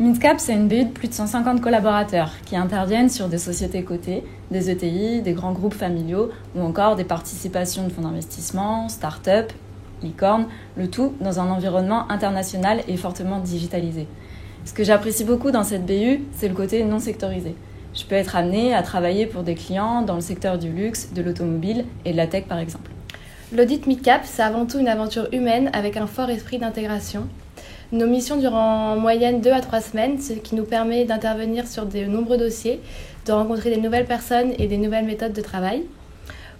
Midcap, c'est une BU de plus de 150 collaborateurs qui interviennent sur des sociétés cotées, des ETI, des grands groupes familiaux ou encore des participations de fonds d'investissement, start-up, licornes, le tout dans un environnement international et fortement digitalisé. Ce que j'apprécie beaucoup dans cette BU, c'est le côté non sectorisé. Je peux être amenée à travailler pour des clients dans le secteur du luxe, de l'automobile et de la tech par exemple. L'audit Midcap, c'est avant tout une aventure humaine avec un fort esprit d'intégration. Nos missions durent en moyenne 2 à 3 semaines, ce qui nous permet d'intervenir sur de nombreux dossiers, de rencontrer des nouvelles personnes et des nouvelles méthodes de travail.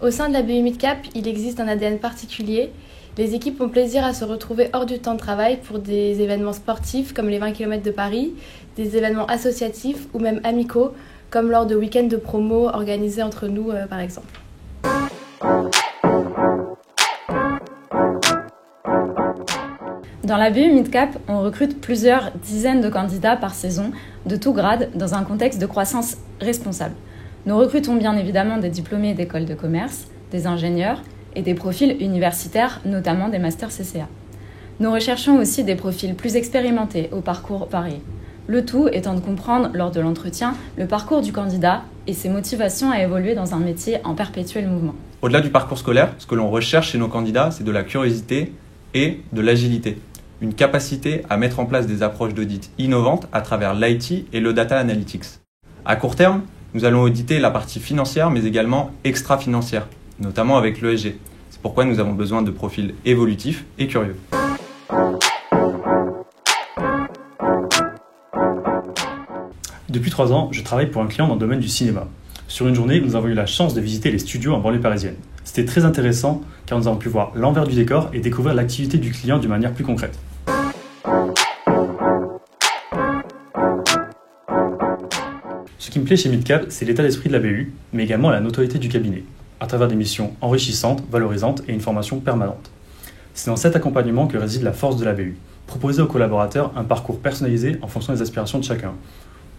Au sein de la BU Midcap, il existe un ADN particulier. Les équipes ont plaisir à se retrouver hors du temps de travail pour des événements sportifs comme les 20 km de Paris, des événements associatifs ou même amicaux comme lors de week-ends de promo organisés entre nous par exemple. Dans la BU Midcap, on recrute plusieurs dizaines de candidats par saison, de tout grade, dans un contexte de croissance responsable. Nous recrutons bien évidemment des diplômés d'écoles de commerce, des ingénieurs et des profils universitaires, notamment des masters CCA. Nous recherchons aussi des profils plus expérimentés au parcours varié. Le tout étant de comprendre, lors de l'entretien, le parcours du candidat et ses motivations à évoluer dans un métier en perpétuel mouvement. Au-delà du parcours scolaire, ce que l'on recherche chez nos candidats, c'est de la curiosité et de l'agilité. Une capacité à mettre en place des approches d'audit innovantes à travers l'IT et le data analytics. À court terme, nous allons auditer la partie financière mais également extra-financière, notamment avec l'ESG. C'est pourquoi nous avons besoin de profils évolutifs et curieux. Depuis 3 ans, je travaille pour un client dans le domaine du cinéma. Sur une journée, nous avons eu la chance de visiter les studios en banlieue parisienne. C'était très intéressant car nous avons pu voir l'envers du décor et découvrir l'activité du client d'une manière plus concrète. Ce qui me plaît chez Midcap, c'est l'état d'esprit de la BU, mais également la notoriété du cabinet, à travers des missions enrichissantes, valorisantes et une formation permanente. C'est dans cet accompagnement que réside la force de la BU, proposer aux collaborateurs un parcours personnalisé en fonction des aspirations de chacun.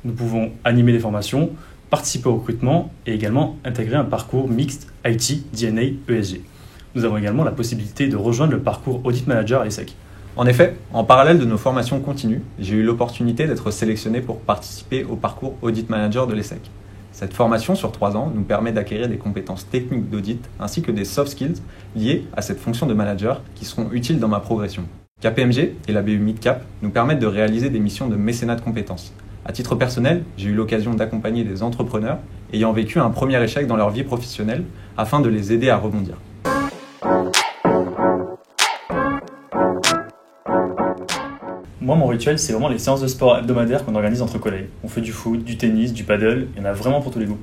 Nous pouvons animer des formations, participer au recrutement et également intégrer un parcours mixte IT, DNA, ESG. Nous avons également la possibilité de rejoindre le parcours Audit Manager à l'ESSEC. En effet, en parallèle de nos formations continues, j'ai eu l'opportunité d'être sélectionné pour participer au parcours Audit Manager de l'ESSEC. Cette formation sur 3 ans nous permet d'acquérir des compétences techniques d'audit ainsi que des soft skills liées à cette fonction de manager qui seront utiles dans ma progression. KPMG et la BU Midcap nous permettent de réaliser des missions de mécénat de compétences. À titre personnel, j'ai eu l'occasion d'accompagner des entrepreneurs ayant vécu un premier échec dans leur vie professionnelle afin de les aider à rebondir. Moi, mon rituel, c'est vraiment les séances de sport hebdomadaires qu'on organise entre collègues. On fait du foot, du tennis, du paddle, il y en a vraiment pour tous les goûts.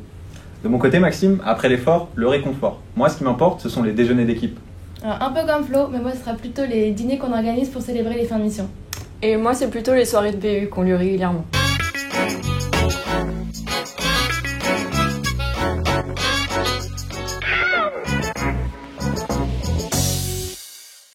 De mon côté, Maxime, après l'effort, le réconfort. Moi, ce qui m'importe, ce sont les déjeuners d'équipe. Alors, un peu comme Flo, mais moi ce sera plutôt les dîners qu'on organise pour célébrer les fins de mission. Et moi, c'est plutôt les soirées de BU qu'on lui régulièrement.